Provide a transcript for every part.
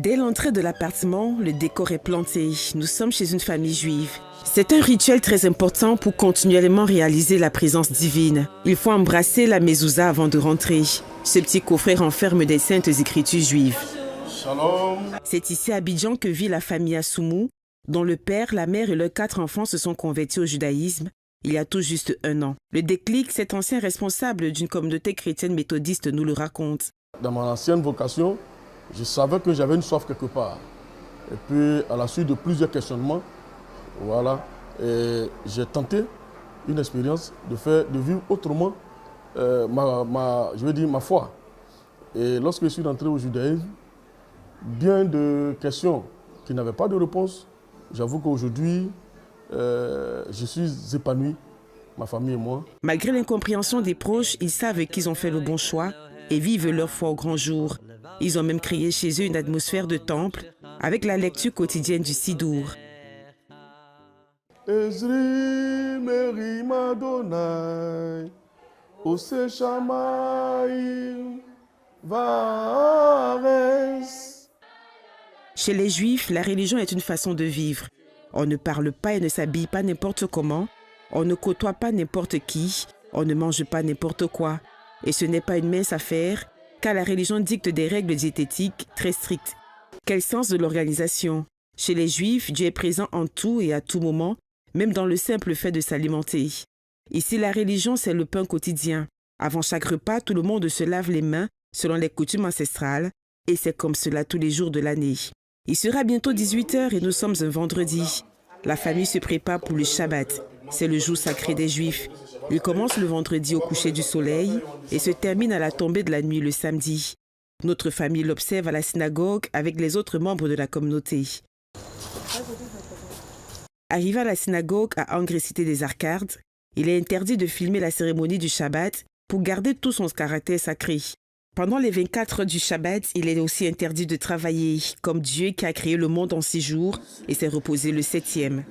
Dès l'entrée de l'appartement, le décor est planté. Nous sommes chez une famille juive. C'est un rituel très important pour continuellement réaliser la présence divine. Il faut embrasser la mezouza avant de rentrer. Ce petit coffret renferme des saintes écritures juives. Shalom. C'est ici à Abidjan que vit la famille Assoumou, dont le père, la mère et leurs 4 enfants se sont convertis au judaïsme il y a tout juste 1 an. Le déclic, cet ancien responsable d'une communauté chrétienne méthodiste nous le raconte. Dans mon ancienne vocation, je savais que j'avais une soif quelque part. Et puis, à la suite de plusieurs questionnements, voilà, j'ai tenté une expérience de vivre autrement ma foi. Et lorsque je suis entré au judaïsme, bien de questions qui n'avaient pas de réponse, j'avoue qu'aujourd'hui, je suis épanoui, ma famille et moi. Malgré l'incompréhension des proches, ils savent qu'ils ont fait le bon choix et vivent leur foi au grand jour. Ils ont même créé chez eux une atmosphère de temple avec la lecture quotidienne du Sidour. Ezri Meri Madonai, Ose Shamayim, Vares. Chez les Juifs, la religion est une façon de vivre. On ne parle pas et ne s'habille pas n'importe comment. On ne côtoie pas n'importe qui. On ne mange pas n'importe quoi. Et ce n'est pas une mince affaire, car la religion dicte des règles diététiques très strictes. Quel sens de l'organisation? Chez les Juifs, Dieu est présent en tout et à tout moment, même dans le simple fait de s'alimenter. Ici, la religion, c'est le pain quotidien. Avant chaque repas, tout le monde se lave les mains selon les coutumes ancestrales, et c'est comme cela tous les jours de l'année. Il sera bientôt 18 h et nous sommes un vendredi. La famille se prépare pour le Shabbat. C'est le jour sacré des Juifs. Il commence le vendredi au coucher du soleil et se termine à la tombée de la nuit le samedi. Notre famille l'observe à la synagogue avec les autres membres de la communauté. Arrivé à la synagogue à Angre, cité des Arcades, il est interdit de filmer la cérémonie du Shabbat pour garder tout son caractère sacré. Pendant les 24 heures du Shabbat, il est aussi interdit de travailler, comme Dieu qui a créé le monde en 6 jours et s'est reposé le 7e.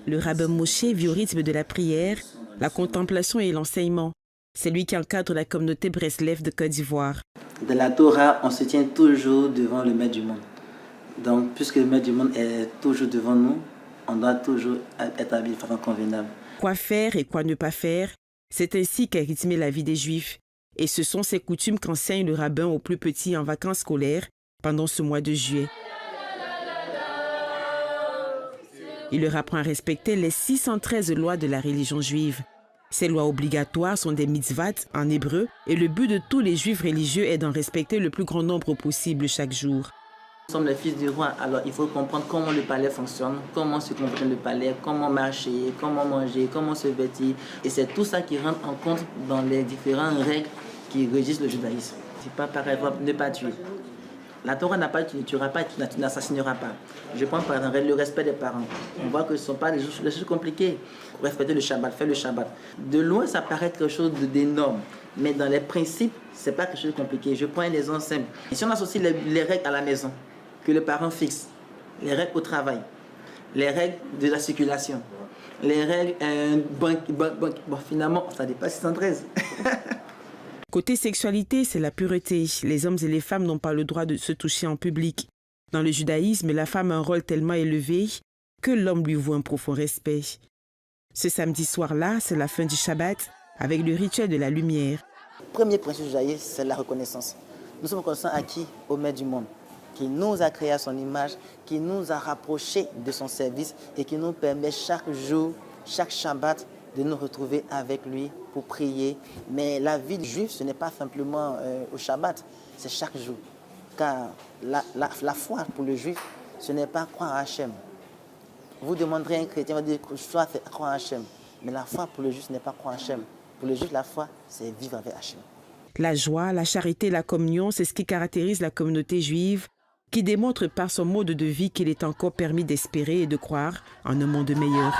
Le rabbin Moshe vit au rythme de la prière, la contemplation et l'enseignement. C'est lui qui encadre la communauté Breslev de Côte d'Ivoire. De la Torah, on se tient toujours devant le Maître du monde. Donc, puisque le Maître du monde est toujours devant nous, on doit toujours être habillé de façon convenable. Quoi faire et quoi ne pas faire, c'est ainsi qu'a rythmé la vie des Juifs. Et ce sont ces coutumes qu'enseigne le rabbin aux plus petits en vacances scolaires pendant ce mois de juillet. Il leur apprend à respecter les 613 lois de la religion juive. Ces lois obligatoires sont des mitzvot en hébreu et le but de tous les juifs religieux est d'en respecter le plus grand nombre possible chaque jour. Nous sommes les fils du roi, alors il faut comprendre comment le palais fonctionne, comment se comporte le palais, comment marcher, comment manger, comment se vêtir. Et c'est tout ça qui rentre en compte dans les différentes règles qui régissent le judaïsme. C'est pas par exemple ne pas tuer. La Torah n'a pas, tu ne tueras pas, tu n'assassineras pas. Je prends par exemple le respect des parents. On voit que ce ne sont pas des choses compliquées. Respecter le Shabbat, faire le Shabbat. De loin, ça paraît quelque chose d'énorme. Mais dans les principes, ce n'est pas quelque chose de compliqué. Je prends un exemple simple. Et si on associe les règles à la maison, que le parent fixe, les règles au travail, les règles de la circulation, les règles finalement, ça dépasse 613. Côté sexualité, c'est la pureté. Les hommes et les femmes n'ont pas le droit de se toucher en public. Dans le judaïsme, la femme a un rôle tellement élevé que l'homme lui voue un profond respect. Ce samedi soir-là, c'est la fin du Shabbat avec le rituel de la lumière. Le premier principe judaïque, c'est la reconnaissance. Nous sommes reconnaissants à qui? Au Maître du monde, qui nous a créé à son image, qui nous a rapprochés de son service et qui nous permet chaque jour, chaque Shabbat, de nous retrouver avec lui pour prier. Mais la vie du juif, ce n'est pas simplement au Shabbat, c'est chaque jour. Car la foi pour le juif, ce n'est pas croire à Hachem. Vous demanderez à un chrétien, il va dire que soit c'est croire à Hachem. Mais la foi pour le juif, ce n'est pas croire à Hachem. Pour le juif, la foi, c'est vivre avec Hachem. La joie, la charité, la communion, c'est ce qui caractérise la communauté juive, qui démontre par son mode de vie qu'il est encore permis d'espérer et de croire en un monde meilleur.